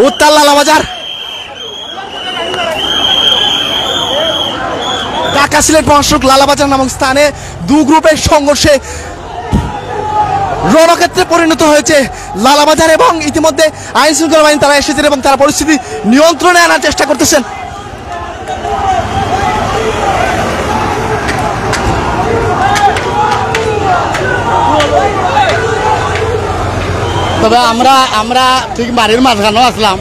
উত্তাল লালাবাজার ঢাকা সিলেট মহাসড়ক লালাবাজার নামক স্থানে দু গ্রুপের সংঘর্ষে রণক্ষেত্রে পরিণত হয়েছে লালাবাজার এবং ইতিমধ্যে আইন শৃঙ্খলা বাহিনী তারা এসেছেন এবং তারা পরিস্থিতি নিয়ন্ত্রণে আনার চেষ্টা করতেছেন। তবে আমরা ঠিক বাড়ির মাঝখানেও আসলাম,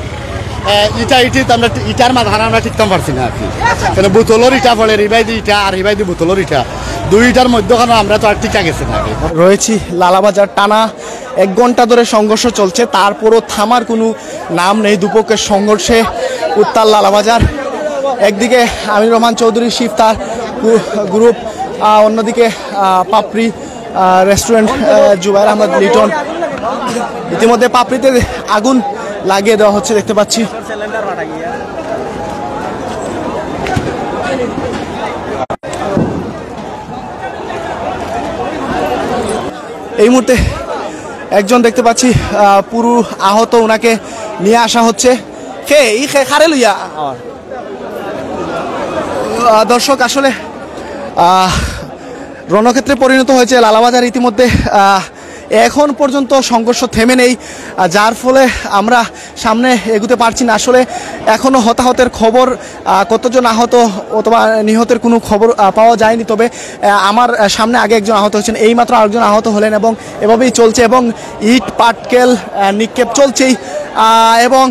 আমরা ইটার মাঝখানে আমরা টিকতাম পারছি না আর কি, কেন বোতলের ইটা পড়ে রিবাইদি ইটা আর রিবাইদি বোতলের ইটা দুইটার মধ্যখানে আমরা তো আর টিকা গেছি না। রয়েছি লালাবাজার, টানা 1 ঘন্টা ধরে সংঘর্ষ চলছে, তারপরও থামার কোনো নাম নেই। দুপক্ষের সংঘর্ষে উত্তাল লালাবাজার। একদিকে আমির রহমান চৌধুরী শিফ তার গ্রুপ, অন্যদিকে পাপড়ি রেস্টুরেন্ট জুবাইর আহমদ লিটন। ইতিমধ্যে পাপড়িতে আগুন লাগিয়ে দেওয়া হচ্ছে দেখতে পাচ্ছি। এই মুহূর্তে একজন দেখতে পাচ্ছি পুরো আহত, ওনাকে নিয়ে আসা হচ্ছে। খারে লইয়া দর্শক, আসলে রণক্ষেত্রে পরিণত হয়েছে লালাবাজার। ইতিমধ্যে এখন পর্যন্ত সংঘর্ষ থেমে নেই, যার ফলে আমরা সামনে এগুতে পারছি না। আসলে এখনও হতাহতের খবর, কতজন আহত অথবা নিহতের কোনো খবর পাওয়া যায়নি। তবে আমার সামনে আগে একজন আহত হয়েছেন, এইমাত্র আরেকজন আহত হলেন এবং এভাবেই চলছে এবং ইট পাটকেল নিক্ষেপ চলছেই। এবং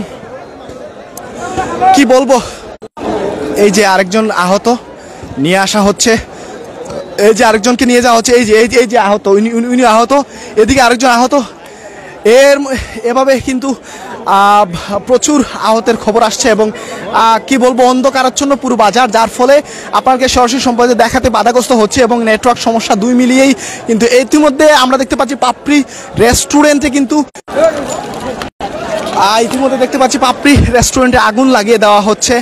কি বলবো, এই যে আরেকজন আহত নিয়ে আসা হচ্ছে, এই যে আরেকজনকে নিয়ে যাওয়া হচ্ছে, এই যে আহত, উনি আহত, এদিকে আরেকজন আহত। এভাবে কিন্তু প্রচুর আহতের খবর আসছে এবং কি বলবো, অন্ধকারাচ্ছন্ন পুরো বাজার, যার ফলে আপনাকে সরাসরি সম্প্রচারে দেখাতে বাধাগ্রস্ত হচ্ছে এবং নেটওয়ার্ক সমস্যা দুই মিলিয়েই কিন্তু ইতিমধ্যে আমরা দেখতে পাচ্ছি পাপড়ি রেস্টুরেন্টে কিন্তু ইতিমধ্যে দেখতে পাচ্ছি পাপড়ি রেস্টুরেন্টে আগুন লাগিয়ে দেওয়া হচ্ছে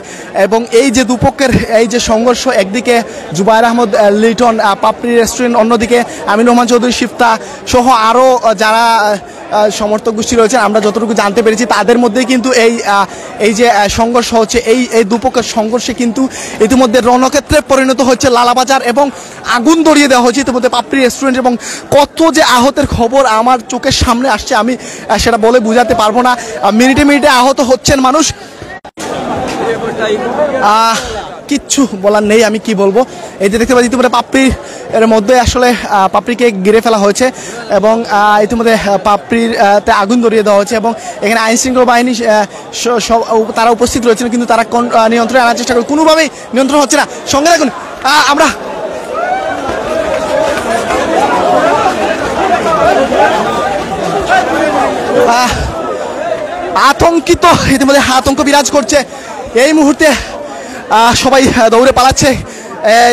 এবং এই যে দুপক্ষের এই যে সংঘর্ষ, একদিকে জুবাইর আহমদ লিটন পাপড়ি রেস্টুরেন্ট, অন্যদিকে আমির রহমান চৌধুরী শিফতা সহ আরও যারা সমর্থক গোষ্ঠী রয়েছেন, আমরা যতটুকু জানতে পেরেছি তাদের মধ্যেই কিন্তু এই যে সংঘর্ষ হচ্ছে, এই দুপক্ষের সংঘর্ষে কিন্তু ইতিমধ্যে রণক্ষেত্রে পরিণত হচ্ছে লালাবাজার এবং আগুন ধরিয়ে দেওয়া হয়েছে ইতিমধ্যে পাপড়ি রেস্টুরেন্ট। এবং কত যে আহতের খবর আমার চোখের সামনে আসছে, আমি সেটা বলে বোঝাতে পারবো না। মিনিটে মিনিটে আহত হচ্ছেন মানুষ, কিচ্ছু বলার নেই, আমি কি বলবো। এই যে দেখতে পাচ্ছি ইতিমধ্যে পাপড়ির এর মধ্যে আসলে পাপড়িকে ঘিরে ফেলা হয়েছে এবং ইতিমধ্যে পাপড়িতে আগুন ধরিয়ে দেওয়া হয়েছে এবং এখানে আইন শৃঙ্খলা বাহিনী তারা উপস্থিত রয়েছেন, কিন্তু তারা নিয়ন্ত্রণে আনার চেষ্টা করে, কোনোভাবেই নিয়ন্ত্রণ হচ্ছে না। সঙ্গে রাখুন, আমরা আতঙ্কিত, ইতিমধ্যে আতঙ্ক বিরাজ করছে। এই মুহূর্তে সবাই দৌড়ে পালাচ্ছে,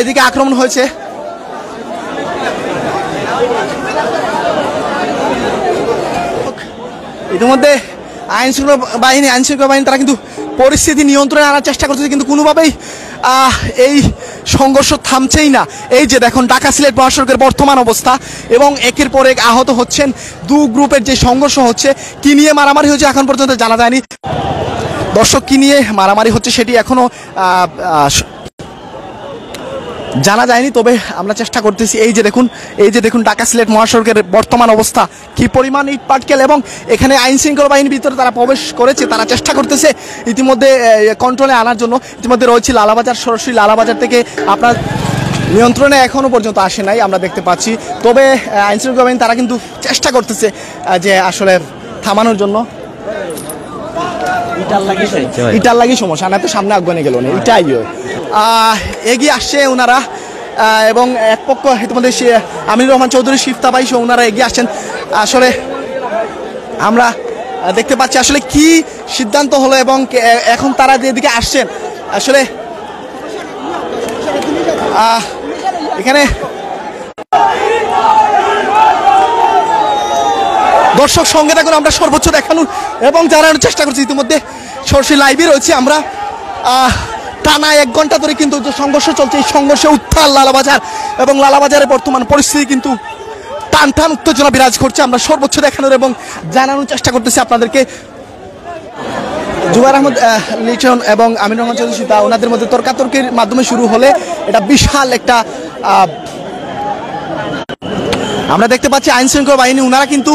এদিকে আক্রমণ হয়েছে। ইতিমধ্যে আইন শৃঙ্খলা বাহিনী তারা কিন্তু পরিস্থিতি নিয়ন্ত্রণে আনার চেষ্টা করতেছে, কিন্তু কোনোভাবেই এই সংঘর্ষ থামছেই না। এই যে দেখুন ঢাকা সিলেট মহাসড়কের বর্তমান অবস্থা এবং একের পর এক আহত হচ্ছেন। দু গ্রুপের যে সংঘর্ষ হচ্ছে, কি নিয়ে মারামারি হচ্ছে এখন পর্যন্ত জানা যায়নি। দর্শক, কি নিয়ে মারামারি হচ্ছে সেটি এখনো জানা যায়নি, তবে আমরা চেষ্টা করতেছি। এই যে দেখুন ঢাকা সিলেট মহাসড়কের বর্তমান অবস্থা, কি পরিমাণ ইট পাটকেল এবং এখানে আইন শৃঙ্খলা বাহিনীর ভিতরে তারা প্রবেশ করেছে, তারা চেষ্টা করতেছে ইতিমধ্যে কন্ট্রোলে আনার জন্য। ইতিমধ্যে রয়েছে লালাবাজার, সরাসরি লালাবাজার থেকে আপনার নিয়ন্ত্রণে এখনো পর্যন্ত আসে নাই আমরা দেখতে পাচ্ছি। তবে আইন শৃঙ্খলা বাহিনী তারা কিন্তু চেষ্টা করতেছে যে আসলে থামানোর জন্য। ইটার লাগি সমস্যা না, তো সামনে আগুনে গেল না, এটাই এগিয়ে আসছে ওনারা এবং এক পক্ষ ইতিমধ্যে আমির রহমান চৌধুরী শিফতা ভাই সহ ওনারা এগিয়ে আসছেন। আসলে আমরা দেখতে পাচ্ছি আসলে কি সিদ্ধান্ত হলো এবং এখন তারা যেদিকে আসছেন, আসলে এখানে দর্শক সঙ্গে থাকুন, আমরা সর্বোচ্চ দেখানোর এবং জানানোর চেষ্টা করছি। ইতিমধ্যে সরাসরি লাইভে রয়েছে আমরা। টানা 1 ঘন্টা ধরে কিন্তু সংঘর্ষ চলছে, এই সংঘর্ষে উত্তাল লালাবাজার এবং লালাবাজারের বর্তমান পরিস্থিতি কিন্তু টান টান উত্তেজনা বিরাজ করছে। আমরা সর্বোচ্চ দেখানোর এবং জানানোর চেষ্টা করতেছি আপনাদেরকে। জুবাইর আহমদ লিটন এবং আমিনুর রহমান চৌধুরী শিফতা ওনাদের মধ্যে তর্কাতর্কির মাধ্যমে শুরু হলে এটা বিশাল একটা আমরা দেখতে পাচ্ছি আইন শৃঙ্খলা বাহিনী ওনারা কিন্তু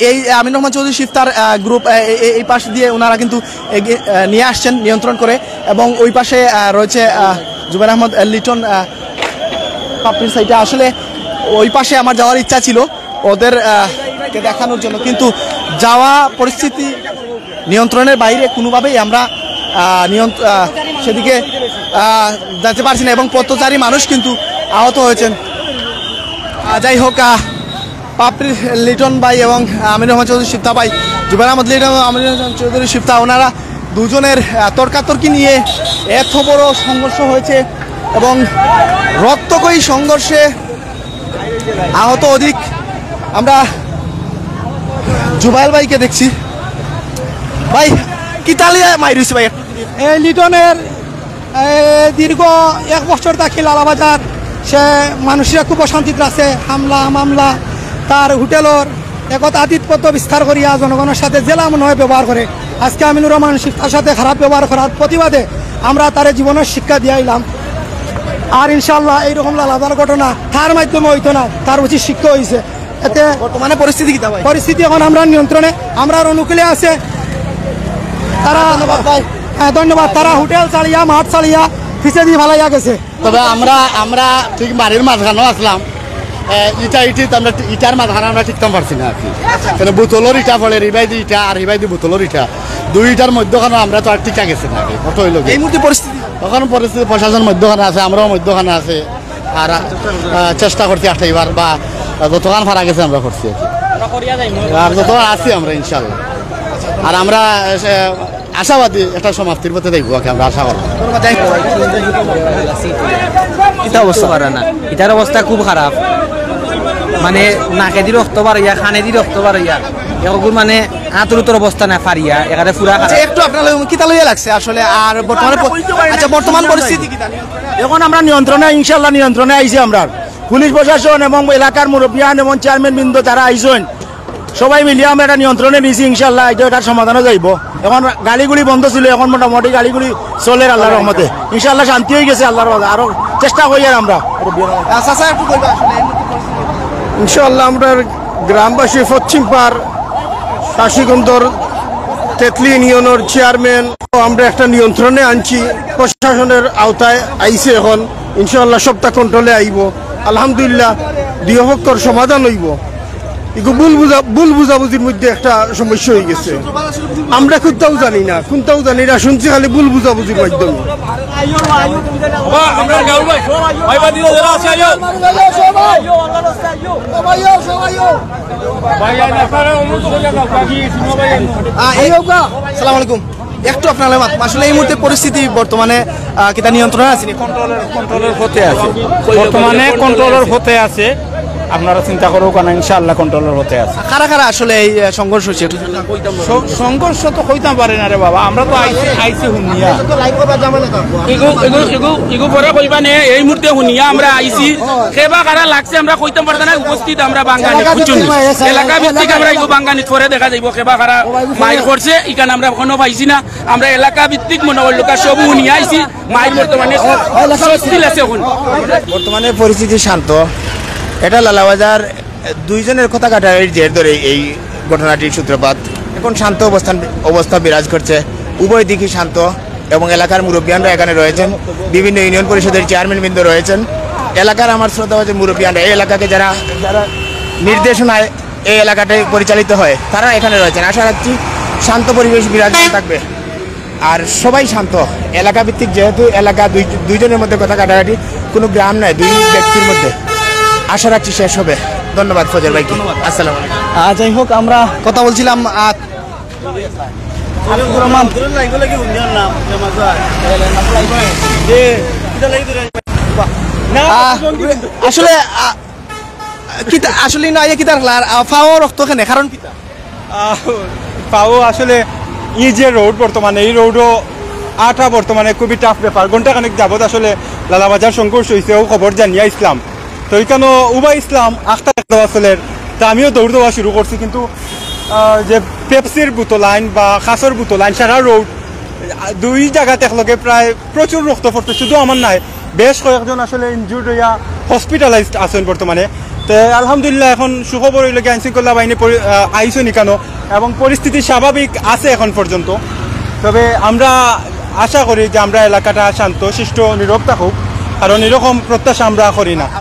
এই আমিনুর রহমান চৌধুরী শিফতার গ্রুপ এই পাশ দিয়ে ওনারা কিন্তু নিয়ে আসছেন নিয়ন্ত্রণ করে এবং ওই পাশে রয়েছে জুবাইর আহমদ লিটন পাপড়ির সাইডে। আসলে ওই পাশে আমার যাওয়ার ইচ্ছা ছিল ওদের কে দেখানোর জন্য, কিন্তু যাওয়া পরিস্থিতি নিয়ন্ত্রণের বাইরে কোনোভাবেই আমরা সেদিকে যেতে পারছি না এবং পথচারী মানুষ কিন্তু আহত হয়েছেন। যাই হোক, পাপড়ির লিটন ভাই এবং আমিনুর রহমান চৌধুরী শিফতা ভাই, জুবাইর আহমদ লিটন এবং আমিনুর রহমান চৌধুরী শিফতা ওনারা দুজনের তর্কাতর্কি নিয়ে এত বড় সংঘর্ষ হয়েছে এবং রক্তকয়ী সংঘর্ষে আহত অধিক। আমরা জুবাইল ভাইকে দেখছি। ভাই কি তালিয়া মাইরুছি ভাই? এই লিটনের দীর্ঘ 1 বছর থাকি লালাবাজার, সে মানুষেরা খুব অশান্তিতে আছে, হামলা মামলা, তার হোটেলের একত আতিথ্যপত্র বিস্তার করিয়া জনগণের সাথে জেলা মনে হয় ব্যবহার করে। আজকে আমিনুর রহমান শিফতার সাথে খারাপ ব্যবহার করার প্রতিবাদে আমরা তার জীবনের শিক্ষা দিয়াইলাম। আর ইনশাল্লাহ এইরকম লালাবাজার ঘটনা তার মাধ্যমে হইতো না, তার উচিত শিক্ষা হয়েছে। এতে বর্তমানে পরিস্থিতি কি ভাই? পরিস্থিতি এখন আমরা নিয়ন্ত্রণে, আমরা অনুকূলে আছে। তারা ধন্যবাদ, তারা হোটেল চালিয়া মাঠ চালিয়া ফিসে দিয়ে ভালাইয়া গেছে। তবে আমরা ঠিক বাড়ির মাঝখানেও আসলাম, আমরা ইটার মাঝখানে আমরা টিকতাম পারছি না আর কি। বোতলের ইটা পড়ে, রিবাইদি ইটা আর রিবাইদি বোতলের ইটা, দুইটার মধ্যখানে আমরা তো আর টিকা গেছে না আগে। কত হইল এই মুহূর্তে পরিস্থিতি? তখন পরিস্থিতি প্রশাসন মধ্যখানে আছে, আমরাও মধ্যখানে আছে, আর চেষ্টা করছি আসাইবার বা যতক্ষণ ফারা গেছে আমরা করছি আর যতক্ষণ আছি আমরা ইনশাল্লাহ। আর আমরা আশাবাদী একটা সমাপ্তির পথে দেখবো, আমরা আশা করবো। অবস্থা পারে না, এটার অবস্থা খুব খারাপ, মানে নাকে দি রক্ত বাড়িয়া, খানে দি রক্ত বাড়িয়া, এগুলো মানে আতুরতর অবস্থা না ফারিয়া এখানে পুরা একটু আপনার কি তালিয়া লাগছে আসলে? আর বর্তমান পরিস্থিতি কি? এখন আমরা নিয়ন্ত্রণে, ইনশাল্লাহ নিয়ন্ত্রণে আইছি। আমরা পুলিশ প্রশাসন এবং এলাকার মুরব্বিয়ান এবং চেয়ারম্যান বৃন্দ যারা আইসেন সবাই মিলিয়ে আমরা একটা নিয়ন্ত্রণে নিয়েছি। ইনশাল্লাহ এটার সমাধানও যাইব। এখন গাড়িগুলি বন্ধ ছিল, এখন মোটামুটি গাড়িগুলি চলে আল্লাহর রহমতে। ইনশাল্লাহ শান্তি হয়ে গেছে আল্লাহর রহমতে। আরো চেষ্টা করি আর আমরা ইনশাল্লাহ আমরা গ্রামবাসী পশ্চিম পাড় কাশীগঞ্জর তেতলি ইউনিয়নের চেয়ারম্যান আমরা একটা নিয়ন্ত্রণে আনছি, প্রশাসনের আওতায় আইছে। এখন ইনশাল্লাহ সবটা কন্ট্রোলে আইব। আলহামদুলিল্লাহ দুই পক্ষর সমাধান হইব। ভুল বুঝাবুঝির মধ্যে একটা সমস্যা হয়ে গেছে, আমরা কোনটাও জানি না, শুনছি খালি ভুল বুঝাবুঝির মাধ্যমে। আসসালামু আলাইকুম। একটু আপনার আসলে এই মুহূর্তে পরিস্থিতি বর্তমানে কিতা নিয়ন্ত্রণে আছে? কন্ট্রোলের হতে আছে, বর্তমানে কন্ট্রোলের হতে আছে। আপনারা চিন্তা করো কেন, ইনশাআল্লাহ কন্ট্রোলের হতে আছে। কারা কারা আসলে এই সংঘর্ষ হচ্ছে? সংঘর্ষ তো হইতাম পারে না রে বাবা, আমরা তো আইসি হুনিয়া এগু পরে কইবা নে। এই মুহূর্তে হুনিয়া আমরা আইসি, সেবা কারা লাগছে আমরা কইতাম পারতাম না। উপস্থিত আমরা বাঙ্গানি বুঝুন, এলাকা ভিত্তিক আমরা এগু বাঙ্গানি পরে দেখা যাইব সেবা কারা মাইর করছে। এখানে আমরা কোনো পাইছি না, আমরা এলাকা ভিত্তিক মনে হল সব হুনিয়া আইসি। মাইর বর্তমানে স্বস্তিল আছে। এখন বর্তমানে পরিস্থিতি শান্ত। এটা লালাবাজার দুইজনের কথা কাটারির জের ধরে এই ঘটনাটির সূত্রপাত। এখন শান্ত অবস্থা বিরাজ করছে, উভয় দিকই শান্ত এবং এলাকার মুরব্বিয়ানরা এখানে রয়েছেন, বিভিন্ন ইউনিয়ন পরিষদের চেয়ারম্যান বৃন্দ রয়েছেন, এলাকার আমার শ্রদ্ধাভাজন মুরব্বিয়ানরা, এই এলাকাকে যারা নির্দেশনায় এই এলাকাটাই পরিচালিত হয় তারা এখানে রয়েছেন। আশা রাখছি শান্ত পরিবেশ বিরাজমান থাকবে আর সবাই শান্ত। এলাকা ভিত্তিক যেহেতু এলাকা দুইজনের মধ্যে কথা কাটাকাটি, কোনো গ্রাম নয়, দুই ব্যক্তির মধ্যে। আশা রাখছি শেষ হবে। ধন্যবাদ ফজল ভাইকে। আসসালামু আলাইকুম। যাই হোক, আমরা কথা বলছিলাম আসলে আসলে না কি তার ফাও রক্ত খানে কারণ কি পাও আসলে এই যে রোড বর্তমানে, এই রোডও আটা বর্তমানে খুবই টাফ ব্যাপার। ঘন্টাখানেক যাবত আসলে লালাবাজার সংঘর্ষ হয়েছে, ও খবর জানিয়া ইসলাম তো এখানে উবা ইসলাম আখতার আসলের তা আমিও দৌড় দেওয়া শুরু করছি, কিন্তু যে পেপসির বোতল আইন বা খাসর বোতল আইন সারা রোড দুই জায়গাতে একলগে প্রায় প্রচুর রক্ত পড়ছে, শুধু আমার নাই বেশ কয়েকজন আসলে ইনজুর্ড হইয়া হসপিটালাইজড আছেন বর্তমানে। তো আলহামদুলিল্লাহ এখন সুখবর হইলে আইন শৃঙ্খলা বাহিনী আইসো নিকানো এবং পরিস্থিতি স্বাভাবিক আছে এখন পর্যন্ত। তবে আমরা আশা করি যে আমরা এলাকাটা শান্ত শিষ্ট নীরব থাকুক, কারণ এরকম প্রত্যাশা আমরা করি না।